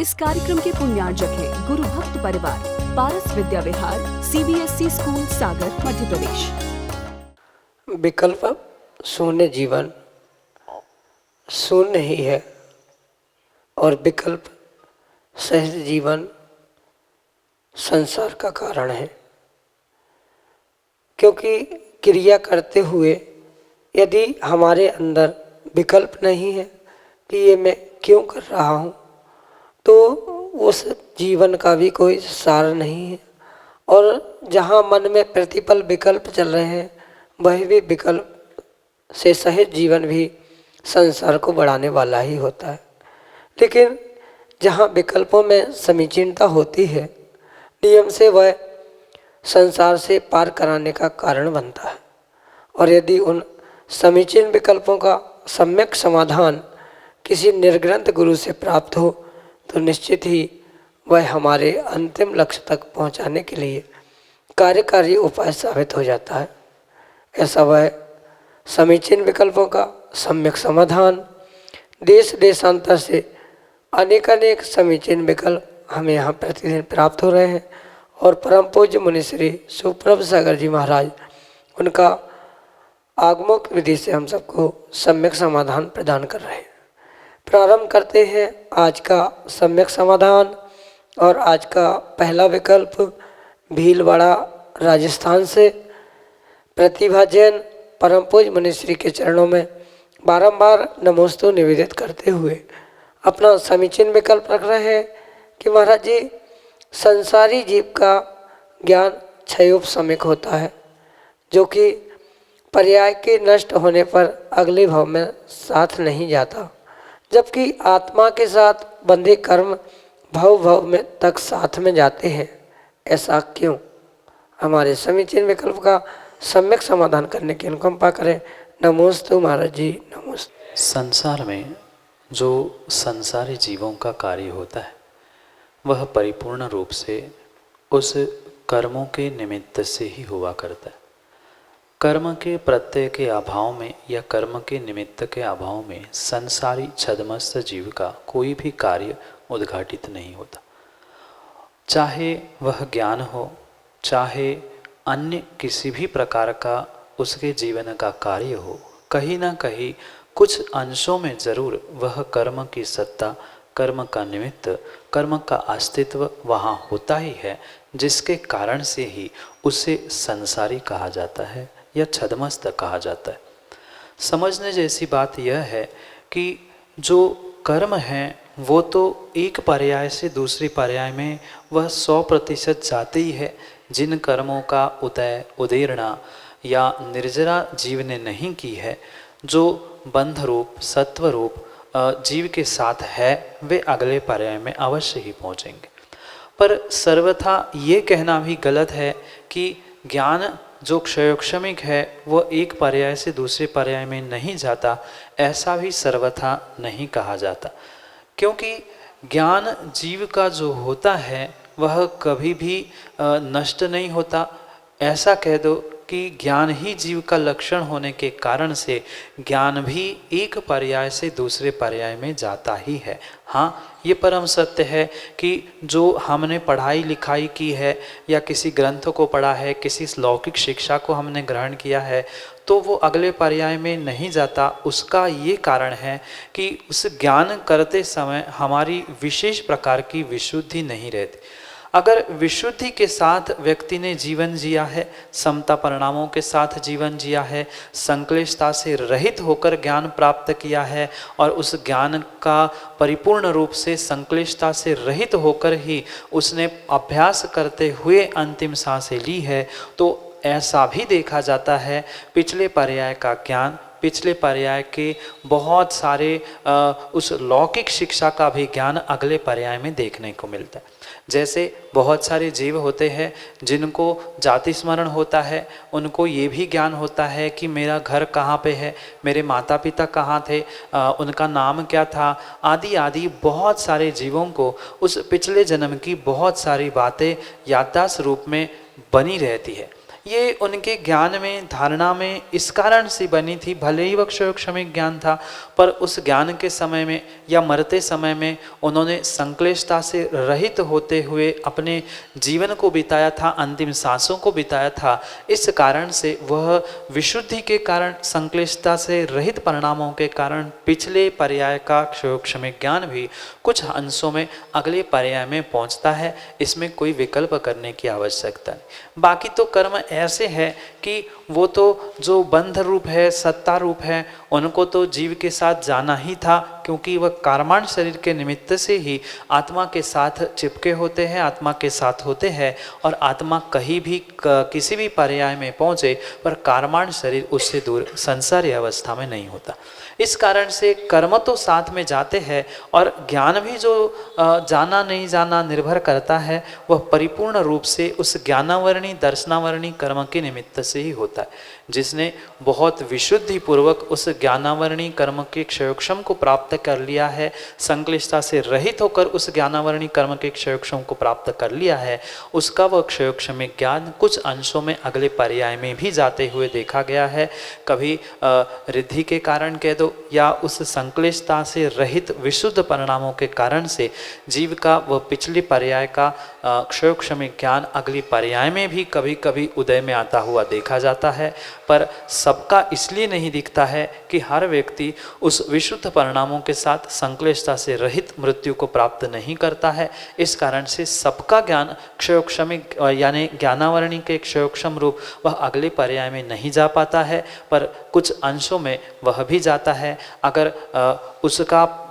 इस कार्यक्रम के पुण्यार्जक हैं गुरु भक्त परिवार, पारस विद्या विहार, CBSE स्कूल, सागर, मध्य प्रदेश। विकल्प शून्य जीवन शून्य ही है और विकल्प सहित जीवन संसार का कारण है, क्योंकि क्रिया करते हुए यदि हमारे अंदर विकल्प नहीं है कि ये मैं क्यों कर रहा हूँ, तो उस जीवन का भी कोई सार नहीं है। और जहाँ मन में प्रतिपल विकल्प चल रहे हैं, वह भी विकल्प से सहित जीवन भी संसार को बढ़ाने वाला ही होता है। लेकिन जहाँ विकल्पों में समीचीनता होती है, नियम से वह संसार से पार कराने का कारण बनता है। और यदि उन समीचीन विकल्पों का सम्यक समाधान किसी निर्ग्रंथ गुरु से प्राप्त हो, तो निश्चित ही वह हमारे अंतिम लक्ष्य तक पहुंचाने के लिए कार्यकारी उपाय साबित हो जाता है। ऐसा वह समीचीन विकल्पों का सम्यक समाधान देश देशांतर से अनेक समीचीन विकल्प हमें यहाँ प्रतिदिन प्राप्त हो रहे हैं। और परम पूज्य मुनि श्री सुप्रभ सागर जी महाराज, उनका आगमोक्त विधि से हम सबको सम्यक समाधान प्रदान कर रहे हैं। प्रारंभ करते हैं आज का सम्यक समाधान। और आज का पहला विकल्प भीलवाड़ा राजस्थान से प्रतिभा जैन परम पूज्य मुनि श्री के चरणों में बारंबार नमोस्तु निवेदित करते हुए अपना समीचीन विकल्प रख रहे हैं कि महाराज जी, संसारी जीव का ज्ञान क्षयोपशमिक होता है, जो कि पर्याय के नष्ट होने पर अगले भाव में साथ नहीं जाता, जबकि आत्मा के साथ बंधे कर्म भव में तक साथ में जाते हैं। ऐसा क्यों? हमारे समीचीन विकल्प का सम्यक समाधान करने की अनुकंपा करें। नमोस्तु महाराज जी, नमोस्तु। संसार में जो संसारी जीवों का कार्य होता है, वह परिपूर्ण रूप से उस कर्मों के निमित्त से ही हुआ करता है। कर्म के प्रत्यय के अभाव में या कर्म के निमित्त के अभाव में संसारी छद्मस्त जीव का कोई भी कार्य उद्घाटित नहीं होता। चाहे वह ज्ञान हो, चाहे अन्य किसी भी प्रकार का उसके जीवन का कार्य हो, कहीं ना कहीं कुछ अंशों में जरूर वह कर्म की सत्ता, कर्म का निमित्त, कर्म का अस्तित्व वहाँ होता ही है, जिसके कारण से ही उसे संसारी कहा जाता है या छद्मस्त कहा जाता है। समझने जैसी बात यह है कि जो कर्म है वो तो एक पर्याय से दूसरी पर्याय में वह 100% जाते ही है। जिन कर्मों का उदय उदीर्णा या निर्जरा जीव ने नहीं की है, जो बंध रूप सत्व रूप जीव के साथ है, वे अगले पर्याय में अवश्य ही पहुँचेंगे। पर सर्वथा ये कहना भी गलत है कि ज्ञान जो क्षयोक्षमिक है वह एक पर्याय से दूसरे पर्याय में नहीं जाता, ऐसा भी सर्वथा नहीं कहा जाता। क्योंकि ज्ञान जीव का जो होता है वह कभी भी नष्ट नहीं होता। ऐसा कह दो कि ज्ञान ही जीव का लक्षण होने के कारण से ज्ञान भी एक पर्याय से दूसरे पर्याय में जाता ही है। हाँ, ये परम सत्य है कि जो हमने पढ़ाई लिखाई की है या किसी ग्रंथ को पढ़ा है, किसी लौकिक शिक्षा को हमने ग्रहण किया है, तो वो अगले पर्याय में नहीं जाता। उसका ये कारण है कि उस ज्ञान करते समय हमारी विशेष प्रकार की विशुद्धि नहीं रहती। अगर विशुद्धि के साथ व्यक्ति ने जीवन जिया है, समता परिणामों के साथ जीवन जिया है, संक्लेशता से रहित होकर ज्ञान प्राप्त किया है और उस ज्ञान का परिपूर्ण रूप से संक्लेशता से रहित होकर ही उसने अभ्यास करते हुए अंतिम सांसें ली है, तो ऐसा भी देखा जाता है पिछले पर्याय का ज्ञान, पिछले पर्याय के बहुत सारे उस लौकिक शिक्षा का भी ज्ञान अगले पर्याय में देखने को मिलता है। जैसे बहुत सारे जीव होते हैं जिनको जाति स्मरण होता है, उनको ये भी ज्ञान होता है कि मेरा घर कहाँ पे है, मेरे माता पिता कहाँ थे, उनका नाम क्या था, आदि आदि बहुत सारे जीवों को उस पिछले जन्म की बहुत सारी बातें याददाश्त रूप में बनी रहती है। ये उनके ज्ञान में, धारणा में इस कारण से बनी थी, भले ही वह क्षयक्षमिक ज्ञान था, पर उस ज्ञान के समय में या मरते समय में उन्होंने संक्लेशता से रहित होते हुए अपने जीवन को बिताया था, अंतिम सांसों को बिताया था। इस कारण से वह विशुद्धि के कारण, संक्लेशता से रहित परिणामों के कारण पिछले पर्याय का क्षयक्षमिक ज्ञान भी कुछ अंशों में अगले पर्याय में पहुंचता है। इसमें कोई विकल्प करने की आवश्यकता नहीं। बाकी तो कर्म ऐसे है कि वो तो जो बंध रूप है, सत्ता रूप है, उनको तो जीव के साथ जाना ही था, क्योंकि वह कर्माण शरीर के निमित्त से ही आत्मा के साथ चिपके होते हैं, आत्मा के साथ होते हैं, और आत्मा कहीं भी किसी भी पर्याय में पहुंचे पर कर्माण शरीर उससे दूर संसारी अवस्था में नहीं होता। इस कारण से कर्म तो साथ में जाते हैं, और ज्ञान भी जो जाना नहीं जाना निर्भर करता है, वह परिपूर्ण रूप से उस ज्ञानावरणी दर्शनावरणी कर्म के निमित्त से ही होता है। जिसने बहुत विशुद्धि पूर्वक उस ज्ञानावरणी कर्म के क्षयक्षम को प्राप्त कर लिया है, संक्लिष्टता से रहित होकर उस ज्ञानावरणी कर्म के क्षयक्षम को प्राप्त कर लिया है, उसका वह क्षयक्षमिक ज्ञान कुछ अंशों में अगले पर्याय में भी जाते हुए देखा गया है। कभी रिद्धि के कारण कह दो, या उस संक्लिष्टता से रहित विशुद्ध परिणामों के कारण से जीव का वह पिछले पर्याय का क्षयक्षमिक ज्ञान अगली पर्याय में भी कभी कभी उदय में आता हुआ देखा जाता है। पर सबका इसलिए नहीं दिखता है कि हर व्यक्ति उस विशुद्ध परिणामों के साथ संक्लिष्टता से रहित मृत्यु को प्राप्त नहीं करता है। इस कारण से सबका ज्ञान क्षयक्षमिक यानी ज्ञानावरणी के क्षयक्षम रूप वह अगले पर्याय में नहीं जा पाता है, पर कुछ अंशों में वह भी जाता है। अगर उसका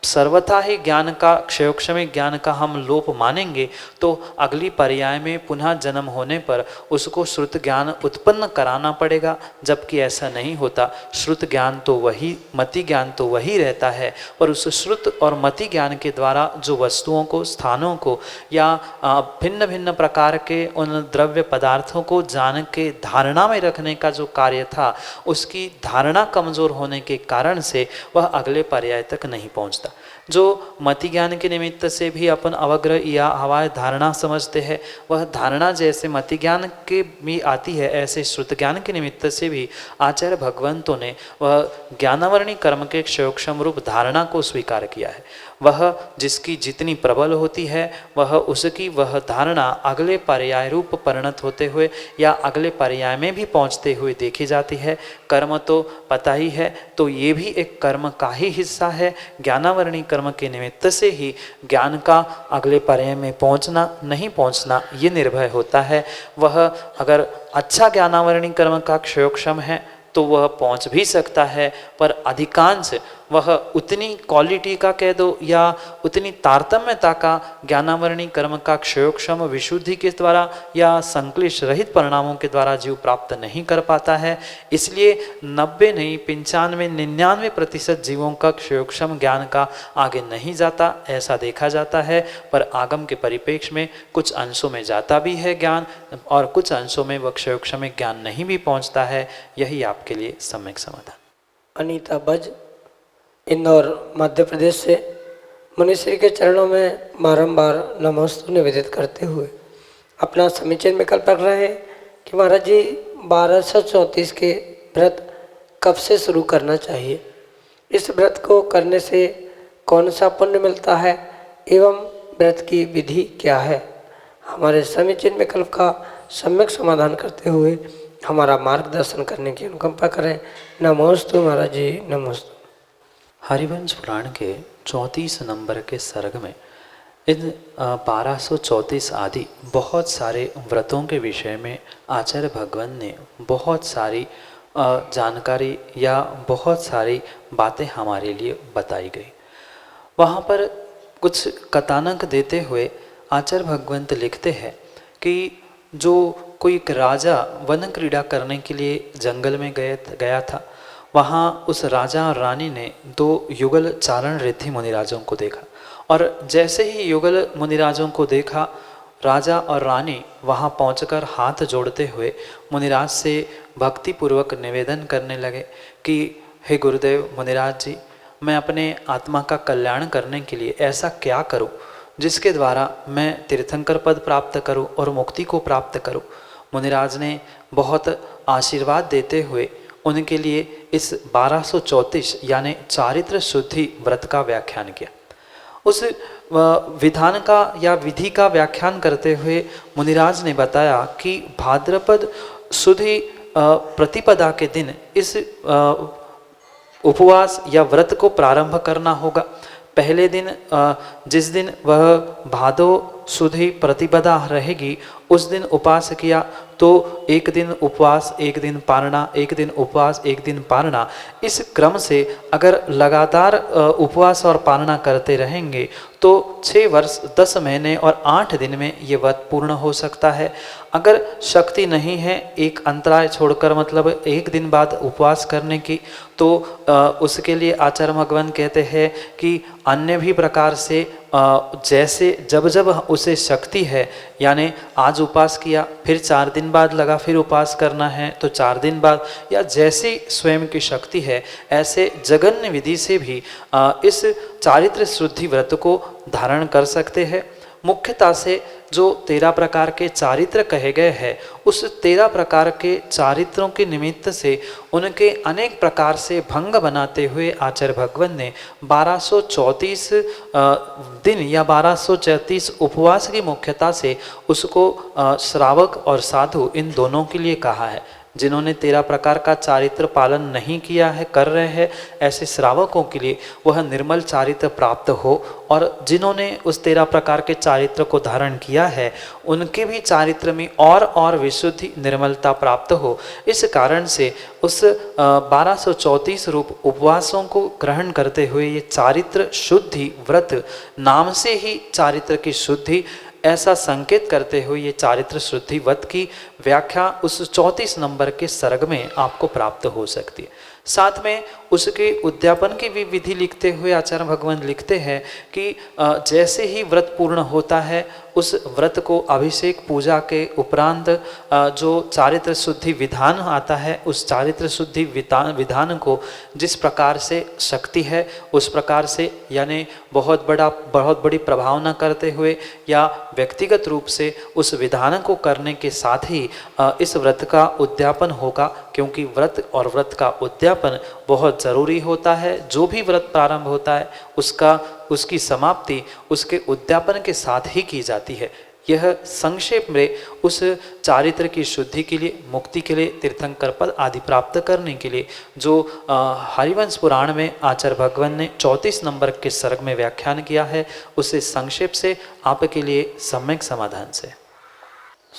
सर्वथा ही ज्ञान का, क्षयक्षमिक ज्ञान का हम लोप मानेंगे तो अगली पर्याय में पुनः जन्म होने पर उसको श्रुत ज्ञान उत्पन्न कराना पड़ेगा, जबकि ऐसा नहीं होता। श्रुत ज्ञान तो वही, मति ज्ञान तो वही रहता है, पर उस श्रुत और मति ज्ञान के द्वारा जो वस्तुओं को, स्थानों को या भिन्न भिन्न प्रकार के उन द्रव्य पदार्थों को जान के धारणा में रखने का जो कार्य था, उसकी धारणा कमजोर होने के कारण से वह अगले पर्याय तक नहीं पहुंचता। जो मति ज्ञान के निमित्त से भी अपन अवग्रह या हवाए धारणा समझते हैं, वह धारणा जैसे मति ज्ञान के भी आती है, ऐसे श्रुत ज्ञान के निमित्त से भी आचार्य भगवंतों ने वह ज्ञानावरणी कर्म के क्षयक्षम रूप धारणा को स्वीकार किया है। वह जिसकी जितनी प्रबल होती है, वह उसकी वह धारणा अगले पर्याय रूप परिणत होते हुए या अगले पर्याय में भी पहुंचते हुए देखी जाती है। कर्म तो पता ही है, तो ये भी एक कर्म का ही हिस्सा है। ज्ञानावरणी कर्म के निमित्त से ही ज्ञान का अगले पर्याय में पहुंचना नहीं पहुंचना ये निर्भय होता है। वह अगर अच्छा ज्ञानावरणी कर्म का क्षयोक्षम है तो वह पहुंच भी सकता है, पर अधिकांश वह उतनी क्वालिटी का कह दो या उतनी तारतम्यता का ज्ञानावरणी कर्म का क्षयोक्षम विशुद्धि के द्वारा या संक्लिष्ट रहित परिणामों के द्वारा जीव प्राप्त नहीं कर पाता है। इसलिए 90 नहीं 95, 99% जीवों का क्षयोक्षम ज्ञान का आगे नहीं जाता, ऐसा देखा जाता है। पर आगम के परिप्रेक्ष्य में कुछ अंशों में जाता भी है ज्ञान, और कुछ अंशों में वह क्षयोक्षम ज्ञान नहीं भी पहुँचता है। यही आपके लिए सम्यक समाधान। अनीता बज, इंदौर, मध्य प्रदेश से मुनिश्री के चरणों में बारंबार नमोस्तु निवेदित करते हुए अपना समीचीन विकल्प रख रहे हैं कि महाराज जी 1234 के व्रत कब से शुरू करना चाहिए, इस व्रत को करने से कौन सा पुण्य मिलता है एवं व्रत की विधि क्या है। हमारे समीचीन विकल्प का सम्यक समाधान करते हुए हमारा मार्गदर्शन करने की अनुकंपा करें। नमोस्तु महाराज जी, नमोस्तु। हरिवंश पुराण के 34 नंबर के सर्ग में इन 1234 आदि बहुत सारे व्रतों के विषय में आचार्य भगवान ने बहुत सारी जानकारी या बहुत सारी बातें हमारे लिए बताई गई। वहाँ पर कुछ कथानक देते हुए आचार्य भगवंत लिखते हैं कि जो कोई एक राजा वन क्रीड़ा करने के लिए जंगल में गया था, वहाँ उस राजा और रानी ने 2 युगल चारण रिद्धि मुनिराजों को देखा, और जैसे ही युगल मुनिराजों को देखा, राजा और रानी वहाँ पहुंचकर हाथ जोड़ते हुए मुनिराज से भक्तिपूर्वक निवेदन करने लगे कि हे गुरुदेव मुनिराज जी, मैं अपने आत्मा का कल्याण करने के लिए ऐसा क्या करूं जिसके द्वारा मैं तीर्थंकर पद प्राप्त करूं और मुक्ति को प्राप्त करूं। मुनिराज ने बहुत आशीर्वाद देते हुए उनके लिए इस 1234 यानी चारित्र शुद्धि व्रत का व्याख्यान किया। उस विधान का या विधि का व्याख्यान करते हुए मुनिराज ने बताया कि भाद्रपद शुद्धि प्रतिपदा के दिन इस उपवास या व्रत को प्रारंभ करना होगा। पहले दिन जिस दिन वह भादो शुद्धि प्रतिपदा रहेगी उस दिन उपवास किया तो एक दिन उपवास, एक दिन पारना, एक दिन उपवास, एक दिन पारना, इस क्रम से अगर लगातार उपवास और पारना करते रहेंगे तो 6 वर्ष 10 महीने और 8 दिन में ये व्रत पूर्ण हो सकता है। अगर शक्ति नहीं है एक अंतराय छोड़कर मतलब एक दिन बाद उपवास करने की, तो उसके लिए आचार्य भगवान कहते हैं कि अन्य भी प्रकार से जैसे जब जब उसे शक्ति है, यानी आज उपवास किया फिर 4 दिन बाद लगा फिर उपवास करना है तो 4 दिन बाद, या जैसी स्वयं की शक्ति है ऐसे जगन्य विधि से भी इस चारित्र शुद्धि व्रत को धारण कर सकते हैं। मुख्यतः से जो 13 प्रकार के चारित्र कहे गए हैं उस 13 प्रकार के चारित्रों के निमित्त से उनके अनेक प्रकार से भंग बनाते हुए आचार्य भगवान ने 1234 दिन या 1234 उपवास की मुख्यता से उसको श्रावक और साधु इन दोनों के लिए कहा है। जिन्होंने 13 प्रकार का चारित्र पालन नहीं किया है, कर रहे हैं, ऐसे श्रावकों के लिए वह निर्मल चारित्र प्राप्त हो, और जिन्होंने उस 13 प्रकार के चारित्र को धारण किया है उनके भी चारित्र में और विशुद्धि निर्मलता प्राप्त हो। इस कारण से उस 1234 रूप उपवासों को ग्रहण करते हुए ये चारित्र शुद्धि व्रत, नाम से ही चारित्र की शुद्धि ऐसा संकेत करते हुए ये चारित्र शुद्धि व्रत की व्याख्या उस 34 नंबर के सर्ग में आपको प्राप्त हो सकती है। साथ में उसके उद्यापन की भी विधि लिखते हुए आचार्य भगवान लिखते हैं कि जैसे ही व्रत पूर्ण होता है उस व्रत को अभिषेक पूजा के उपरांत जो चारित्र शुद्धि विधान आता है उस चारित्र शुद्धि विधान को जिस प्रकार से शक्ति है उस प्रकार से, यानी बहुत बड़ी प्रभावना करते हुए या व्यक्तिगत रूप से उस विधान को करने के साथ ही इस व्रत का उद्यापन होगा, क्योंकि व्रत और व्रत का उद्यापन बहुत ज़रूरी होता है। जो भी व्रत प्रारंभ होता है उसकी समाप्ति उसके उद्यापन के साथ ही की जाती है। यह संक्षेप में उस चारित्र की शुद्धि के लिए, मुक्ति के लिए, तीर्थंकर पद आदि प्राप्त करने के लिए जो हरिवंश पुराण में आचार्य भगवान ने 34 नंबर के सर्ग में व्याख्यान किया है उसे संक्षेप से आपके लिए सम्यक समाधान से।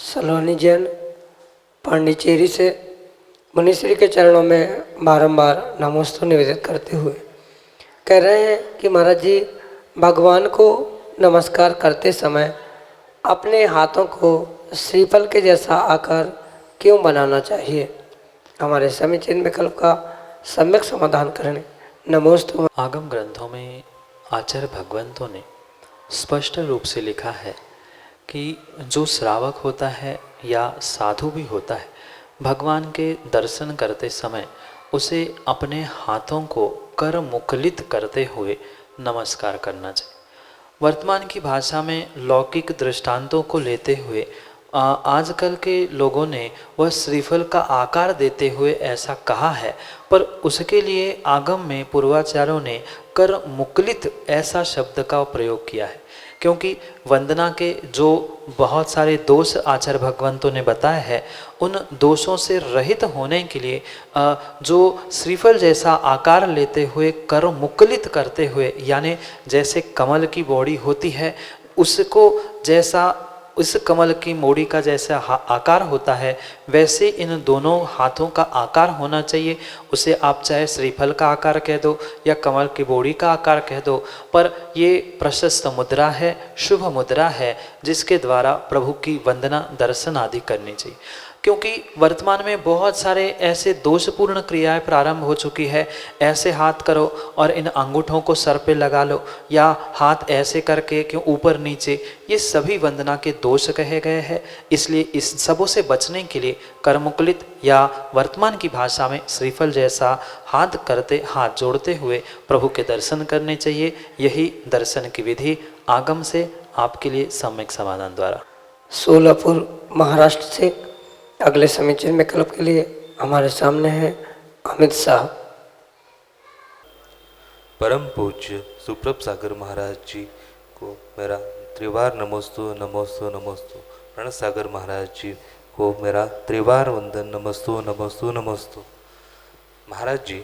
सलोनी जैन पांडिचेरी से मुनिश्री के चरणों में बारंबार नमोस्तु निवेदित करते हुए कह रहे हैं कि महाराज जी, भगवान को नमस्कार करते समय अपने हाथों को श्रीफल के जैसा आकार क्यों बनाना चाहिए? हमारे समीचीन विकल्प का सम्यक समाधान करें। नमोस्तु। आगम ग्रंथों में आचार्य भगवंतों ने स्पष्ट रूप से लिखा है कि जो श्रावक होता है या साधु भी होता है, भगवान के दर्शन करते समय उसे अपने हाथों को कर मुखलित करते हुए नमस्कार करना चाहिए। वर्तमान की भाषा में लौकिक दृष्टांतों को लेते हुए आजकल के लोगों ने वह श्रीफल का आकार देते हुए ऐसा कहा है, पर उसके लिए आगम में पूर्वाचार्यों ने कर मुकलित ऐसा शब्द का प्रयोग किया है, क्योंकि वंदना के जो बहुत सारे दोष आचार्य भगवंतों ने बताए हैं उन दोषों से रहित होने के लिए जो श्रीफल जैसा आकार लेते हुए कर मुकलित करते हुए, यानी जैसे कमल की बॉडी होती है उसको जैसा उस कमल की मोड़ी का जैसा आकार होता है वैसे इन दोनों हाथों का आकार होना चाहिए। उसे आप चाहे श्रीफल का आकार कह दो या कमल की बोड़ी का आकार कह दो, पर ये प्रशस्त मुद्रा है, शुभ मुद्रा है जिसके द्वारा प्रभु की वंदना दर्शन आदि करनी चाहिए। क्योंकि वर्तमान में बहुत सारे ऐसे दोषपूर्ण क्रियाएं प्रारंभ हो चुकी है, ऐसे हाथ करो और इन अंगूठों को सर पे लगा लो या हाथ ऐसे करके क्यों ऊपर नीचे, ये सभी वंदना के दोष कहे गए हैं। इसलिए इस सबों से बचने के लिए करमुकलित या वर्तमान की भाषा में श्रीफल जैसा हाथ करते, हाथ जोड़ते हुए प्रभु के दर्शन करने चाहिए। यही दर्शन की विधि आगम से आपके लिए सम्यक समाधान द्वारा। सोलापुर महाराष्ट्र से अगले समीचीन विकल्प के लिए हमारे सामने हैं अमित शाह। परम पूज्य सुप्रभ सागर महाराज जी को मेरा त्रिवार नमोस्तु नमोस्तु नमोस्तु। प्रणत सागर महाराज जी को मेरा त्रिवार वंदन नमोस्तु नमोस्तु नमोस्तु। महाराज जी,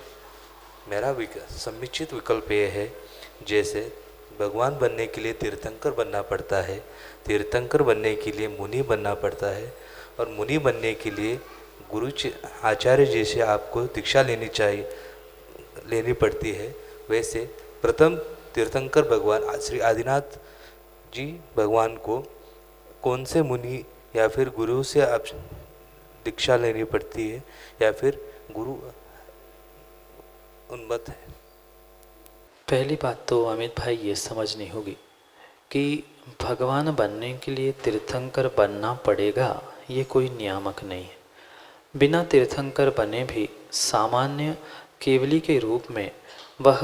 मेरा समुचित विकल्प ये है, जैसे भगवान बनने के लिए तीर्थंकर बनना पड़ता है, तीर्थंकर बनने के लिए मुनि बनना पड़ता है, और मुनि बनने के लिए गुरु आचार्य जी से आपको दीक्षा लेनी पड़ती है। वैसे प्रथम तीर्थंकर भगवान श्री आदिनाथ जी भगवान को कौन से मुनि या फिर गुरु से आप दीक्षा लेनी पड़ती है, या फिर गुरु उन्मत्त है? पहली बात तो अमित भाई ये समझनी होगी कि भगवान बनने के लिए तीर्थंकर बनना पड़ेगा, ये कोई नियामक नहीं है। बिना तीर्थंकर बने भी सामान्य केवली के रूप में वह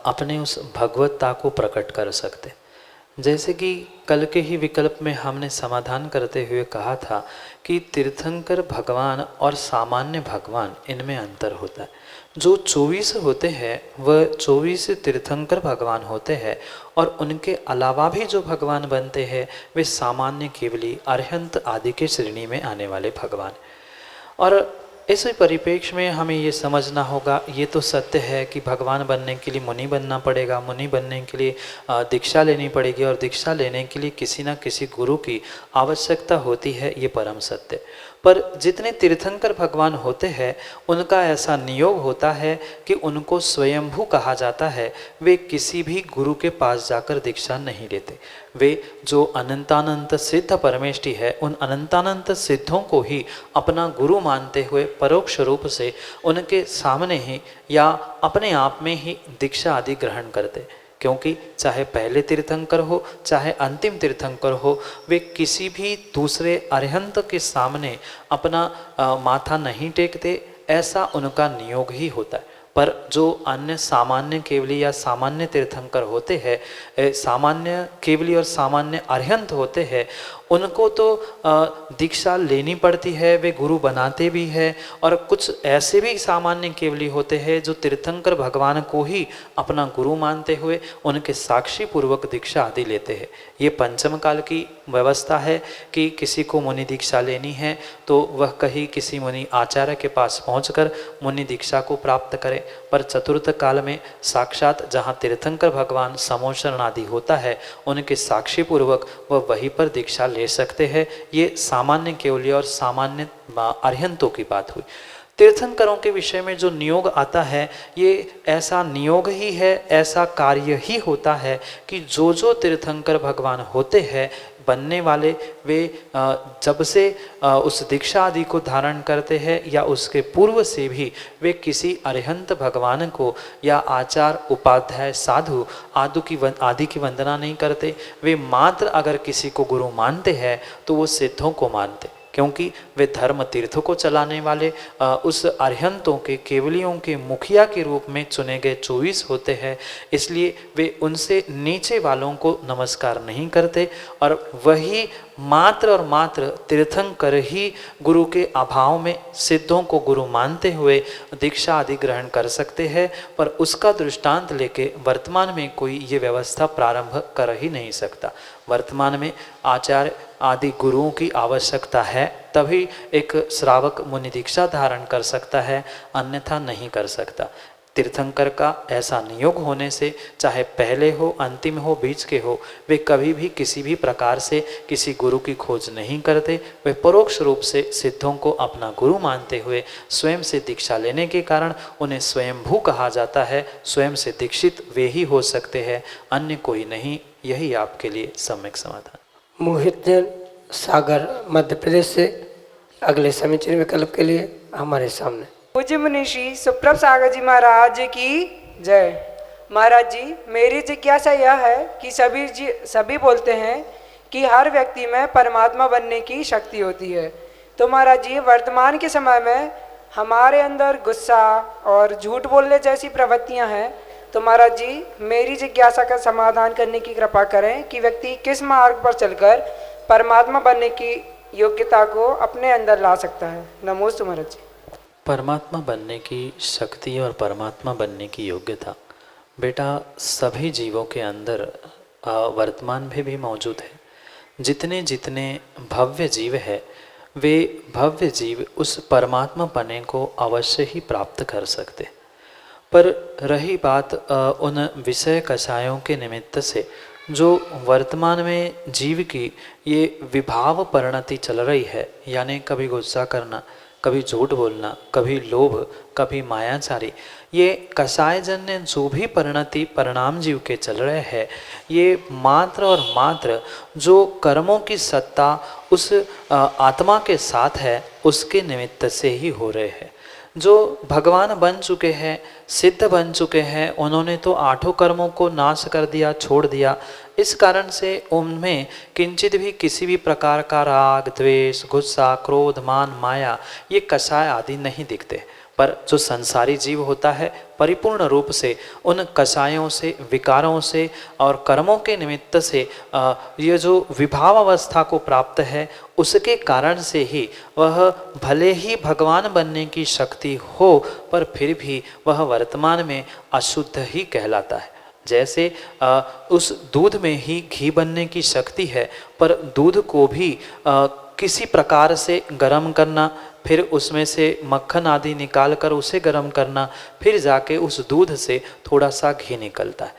अपने उस भगवत्ता को प्रकट कर सकते। जैसे कि कल के ही विकल्प में हमने समाधान करते हुए कहा था कि तीर्थंकर भगवान और सामान्य भगवान इनमें अंतर होता है। जो 24 होते हैं वह 24 तीर्थंकर भगवान होते हैं, और उनके अलावा भी जो भगवान बनते हैं वे सामान्य केवली अरहंत आदि के श्रेणी में आने वाले भगवान। और इस परिप्रेक्ष्य में हमें ये समझना होगा, ये तो सत्य है कि भगवान बनने के लिए मुनि बनना पड़ेगा, मुनि बनने के लिए दीक्षा लेनी पड़ेगी, और दीक्षा लेने के लिए किसी न किसी गुरु की आवश्यकता होती है, ये परम सत्य। पर जितने तीर्थंकर भगवान होते हैं उनका ऐसा नियोग होता है कि उनको स्वयंभू कहा जाता है। वे किसी भी गुरु के पास जाकर दीक्षा नहीं लेते। वे जो अनंतानंत सिद्ध परमेष्टि है, उन अनंतानंत सिद्धों को ही अपना गुरु मानते हुए परोक्ष रूप से उनके सामने ही या अपने आप में ही दीक्षा आदि ग्रहण करते। क्योंकि चाहे पहले तीर्थंकर हो चाहे अंतिम तीर्थंकर हो, वे किसी भी दूसरे अरहंत के सामने अपना माथा नहीं टेकते, ऐसा उनका नियोग ही होता है। पर जो अन्य सामान्य केवली या सामान्य तीर्थंकर होते हैं, सामान्य केवली और सामान्य अरहंत होते हैं, उनको तो दीक्षा लेनी पड़ती है, वे गुरु बनाते भी हैं। और कुछ ऐसे भी सामान्य केवली होते हैं जो तीर्थंकर भगवान को ही अपना गुरु मानते हुए उनके साक्षी पूर्वक दीक्षा आदि लेते हैं। ये पंचम काल की व्यवस्था है कि किसी को मुनि दीक्षा लेनी है तो वह कहीं किसी मुनि आचार्य के पास पहुंचकर मुनि दीक्षा को प्राप्त करे। पर चतुर्थ काल में साक्षात जहाँ तीर्थंकर भगवान समोशरण आदि होता है, उनके साक्षी पूर्वक वह वहीं पर दीक्षा ले सकते हैं। ये सामान्य केवली और सामान्य अरहंतों की बात हुई। तीर्थंकरों के विषय में जो नियोग आता है, ये ऐसा नियोग ही है, ऐसा कार्य ही होता है कि जो जो तीर्थंकर भगवान होते हैं बनने वाले, वे जब से उस दीक्षा आदि को धारण करते हैं या उसके पूर्व से भी वे किसी अरहंत भगवान को या आचार उपाध्याय साधु आदि की वंदना नहीं करते। वे मात्र अगर किसी को गुरु मानते हैं तो वो सिद्धों को मानते, क्योंकि वे धर्म तीर्थों को चलाने वाले उस अरहंतों के केवलियों के मुखिया के रूप में चुने गए 24 होते हैं। इसलिए वे उनसे नीचे वालों को नमस्कार नहीं करते, और वही मात्र और मात्र तीर्थंकर ही गुरु के अभाव में सिद्धों को गुरु मानते हुए दीक्षा आदि ग्रहण कर सकते हैं। पर उसका दृष्टांत लेके वर्तमान में कोई ये व्यवस्था प्रारंभ कर ही नहीं सकता। वर्तमान में आचार्य आदि गुरुओं की आवश्यकता है, तभी एक श्रावक मुनि दीक्षा धारण कर सकता है, अन्यथा नहीं कर सकता। तीर्थंकर का ऐसा नियोग होने से चाहे पहले हो, अंतिम हो, बीच के हो, वे कभी भी किसी भी प्रकार से किसी गुरु की खोज नहीं करते। वे परोक्ष रूप से सिद्धों को अपना गुरु मानते हुए स्वयं से दीक्षा लेने के कारण उन्हें स्वयंभू कहा जाता है। स्वयं से दीक्षित वे ही हो सकते हैं, अन्य कोई नहीं। यही आपके लिए सम्यक समाधान। मोहित जैन सागर मध्य प्रदेश से अगले समीचीन विकल्प के लिए हमारे सामने पूज्य मुनिषी सुप्रभ सागर जी महाराज की जय। महाराज जी, मेरी जिज्ञासा यह है कि सभी बोलते हैं कि हर व्यक्ति में परमात्मा बनने की शक्ति होती है। तो महाराज जी, वर्तमान के समय में हमारे अंदर गुस्सा और झूठ बोलने जैसी प्रवृत्तियां हैं। तो महाराज जी, मेरी जिज्ञासा का समाधान करने की कृपा करें कि व्यक्ति किस मार्ग पर चलकर परमात्मा बनने की योग्यता को अपने अंदर ला सकता है। नमोस्तु महाराज जी। परमात्मा बनने की शक्ति और परमात्मा बनने की योग्यता बेटा सभी जीवों के अंदर वर्तमान में भी मौजूद है। जितने जितने भव्य जीव है वे भव्य जीव उस परमात्मा पने को अवश्य ही प्राप्त कर सकते। पर रही बात उन विषय कषायों के निमित्त से जो वर्तमान में जीव की ये विभाव परिणति चल रही है, यानी कभी गुस्सा करना, कभी झूठ बोलना, कभी लोभ, कभी मायाचारी, ये कषायजन्य जो भी परिणति परिणाम जीव के चल रहे हैं, ये मात्र और मात्र जो कर्मों की सत्ता उस आत्मा के साथ है उसके निमित्त से ही हो रहे हैं। जो भगवान बन चुके हैं, सिद्ध बन चुके हैं, उन्होंने तो आठों कर्मों को नाश कर दिया, छोड़ दिया। इस कारण से उनमें किंचित भी किसी भी प्रकार का राग, द्वेष, गुस्सा, क्रोध, मान, माया ये कषाय आदि नहीं दिखते। पर जो संसारी जीव होता है परिपूर्ण रूप से उन कषायों से, विकारों से और कर्मों के निमित्त से ये जो विभाव अवस्था को प्राप्त है उसके कारण से ही वह भले ही भगवान बनने की शक्ति हो पर फिर भी वह वर्तमान में अशुद्ध ही कहलाता है। जैसे उस दूध में ही घी बनने की शक्ति है पर दूध को भी किसी प्रकार से गर्म करना, फिर उसमें से मक्खन आदि निकाल कर उसे गर्म करना, फिर जाके उस दूध से थोड़ा सा घी निकलता है।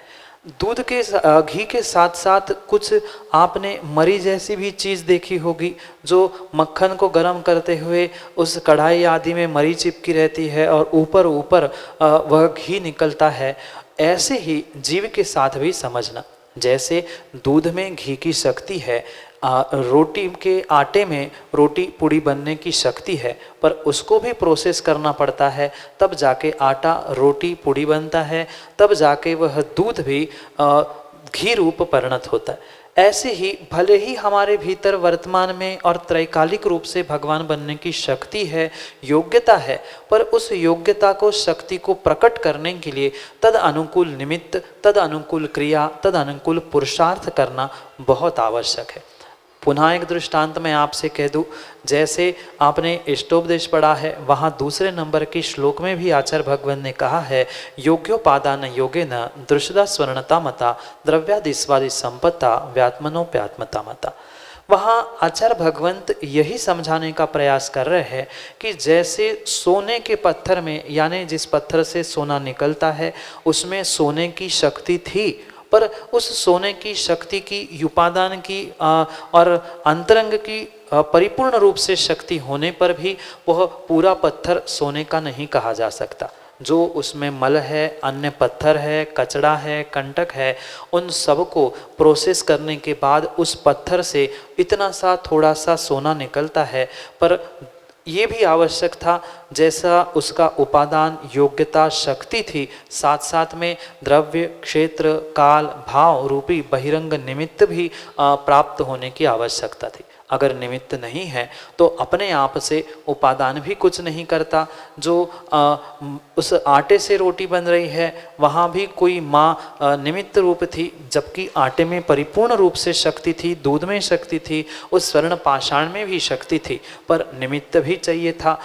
दूध के घी के साथ साथ कुछ आपने मरी जैसी भी चीज़ देखी होगी जो मक्खन को गर्म करते हुए उस कढ़ाई आदि में मरी चिपकी रहती है और ऊपर ऊपर वह घी निकलता है। ऐसे ही जीव के साथ भी समझना, जैसे दूध में घी की शक्ति है, रोटी के आटे में रोटी पूड़ी बनने की शक्ति है, पर उसको भी प्रोसेस करना पड़ता है, तब जाके आटा रोटी पूड़ी बनता है, तब जाके वह दूध भी घी रूप परिणत होता है। ऐसे ही भले ही हमारे भीतर वर्तमान में और त्रैकालिक रूप से भगवान बनने की शक्ति है, योग्यता है, पर उस योग्यता को, शक्ति को प्रकट करने के लिए तद अनुकूल निमित्त, तद अनुकूल क्रिया, तद अनुकूल पुरुषार्थ करना बहुत आवश्यक है। पुनः एक दृष्टांत मैं आपसे कह दूं, जैसे आपने इष्टोपदेश पढ़ा है, वहाँ दूसरे नंबर की श्लोक में भी आचार्य भगवान ने कहा है, योग्योपादान योगेन दृषदा स्वर्णता मता द्रव्यादिस्वादि संपत्ता व्यात्मनोप्यात्मता मता। वहाँ आचार्य भगवंत यही समझाने का प्रयास कर रहे हैं कि जैसे सोने के पत्थर में, यानी जिस पत्थर से सोना निकलता है उसमें सोने की शक्ति थी, पर उस सोने की शक्ति की, उपादान की और अंतरंग की परिपूर्ण रूप से शक्ति होने पर भी वह पूरा पत्थर सोने का नहीं कहा जा सकता। जो उसमें मल है, अन्य पत्थर है, कचड़ा है, कंटक है, उन सब को प्रोसेस करने के बाद उस पत्थर से इतना सा थोड़ा सा सोना निकलता है। पर ये भी आवश्यक था, जैसा उसका उपादान, योग्यता, शक्ति थी, साथ साथ में द्रव्य, क्षेत्र, काल, भाव रूपी बहिरंग निमित्त भी प्राप्त होने की आवश्यकता थी। अगर निमित्त नहीं है तो अपने आप से उपादान भी कुछ नहीं करता। जो उस आटे से रोटी बन रही है वहाँ भी कोई माँ निमित्त रूप थी, जबकि आटे में परिपूर्ण रूप से शक्ति थी, दूध में शक्ति थी, उस स्वर्ण पाषाण में भी शक्ति थी, पर निमित्त भी चाहिए था।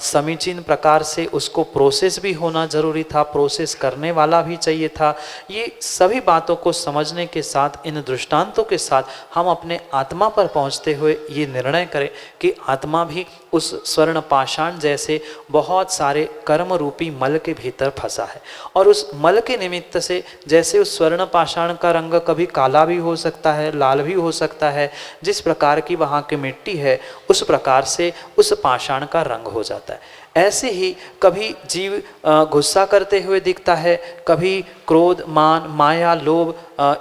समीचीन प्रकार से उसको प्रोसेस भी होना जरूरी था, प्रोसेस करने वाला भी चाहिए था। ये सभी बातों को समझने के साथ, इन दृष्टांतों के साथ हम अपने आत्मा पर पहुँचते हुए ये निर्णय करें कि आत्मा भी उस स्वर्ण पाषाण जैसे बहुत सारे कर्म रूपी मल के भीतर फंसा है, और उस मल के निमित्त से जैसे उस स्वर्ण पाषाण का रंग कभी काला भी हो सकता है, लाल भी हो सकता है, जिस प्रकार की वहाँ की मिट्टी है उस प्रकार से उस पाषाण का रंग हो जाता है। ऐसे ही कभी जीव गुस्सा करते हुए दिखता है, कभी क्रोध, मान, माया, लोभ,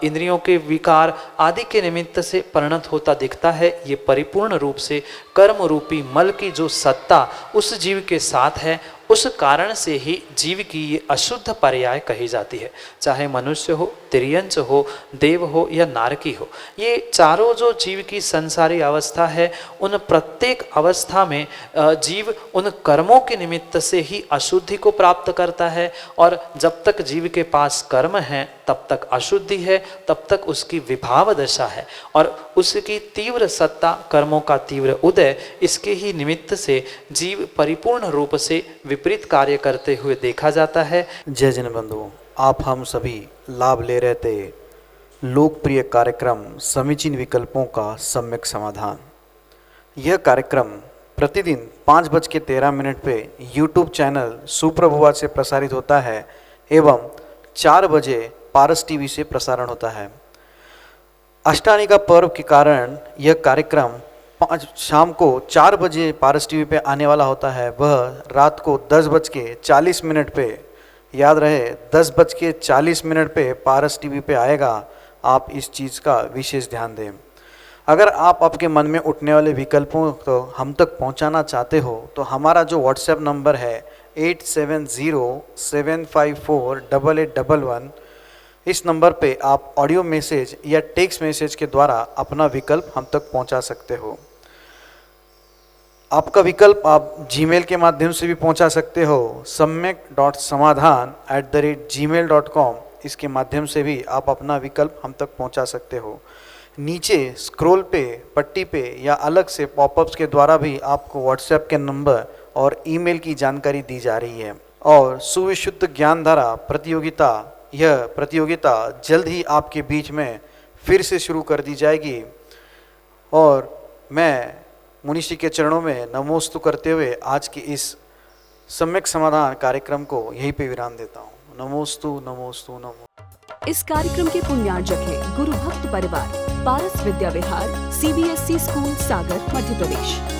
इंद्रियों के विकार आदि के निमित्त से परिणत होता दिखता है। ये परिपूर्ण रूप से कर्म रूपी मल की जो सत्ता उस जीव के साथ है उस कारण से ही जीव की ये अशुद्ध पर्याय कही जाती है। चाहे मनुष्य हो, तिर्यंच हो, देव हो या नारकी हो, ये चारों जो जीव की संसारी अवस्था है, उन प्रत्येक अवस्था में जीव उन कर्मों के निमित्त से ही अशुद्धि को प्राप्त करता है। और जब तक जीव के पास कर्म है तब तक अशुद्धि है, तब तक उसकी विभाव दशा है और उसकी तीव्र सत्ता, कर्मों का तीव्र उदय, इसके ही निमित्त से जीव परिपूर्ण रूप से विपरीत कार्य करते हुए देखा जाता है। जय जन बंधुओं, आप हम सभी लाभ ले रहे थे लोकप्रिय कार्यक्रम समीचीन विकल्पों का सम्यक समाधान। यह कार्यक्रम प्रतिदिन 5:13 पे यूट्यूब चैनल सुप्रभुवाद से प्रसारित होता है एवं 4 बजे पारस टीवी से प्रसारण होता है। अष्टानी का पर्व के कारण यह कार्यक्रम शाम को 4 बजे पारस टीवी पे आने वाला होता है, वह रात को 10:40 पे, याद रहे 10:40 पे पारस टीवी पे आएगा। आप इस चीज़ का विशेष ध्यान दें। अगर आप आपके मन में उठने वाले विकल्पों को हम तक पहुंचाना चाहते हो तो हमारा जो व्हाट्सएप नंबर है 8707548811, इस नंबर पे आप ऑडियो मैसेज या टेक्स्ट मैसेज के द्वारा अपना विकल्प हम तक पहुंचा सकते हो। आपका विकल्प आप जीमेल के माध्यम से भी पहुंचा सकते हो, samyak.samadhan@gmail.com, इसके माध्यम से भी आप अपना विकल्प हम तक पहुंचा सकते हो। नीचे स्क्रॉल पे, पट्टी पे या अलग से पॉपअप्स के द्वारा भी आपको व्हाट्सएप के नंबर और ईमेल की जानकारी दी जा रही है। और सुविशुद्ध ज्ञान धारा प्रतियोगिता, यह प्रतियोगिता जल्द ही आपके बीच में फिर से शुरू कर दी जाएगी। और मैं मुनिषी के चरणों में नमोस्तु करते हुए आज की इस सम्यक समाधान कार्यक्रम को यहीं पे विराम देता हूँ। नमोस्तु नमोस्तु नमो। इस कार्यक्रम के पुण्यार्जक हैं गुरु भक्त परिवार, पारस विद्या विहार, CBSE स्कूल सागर, मध्य प्रदेश।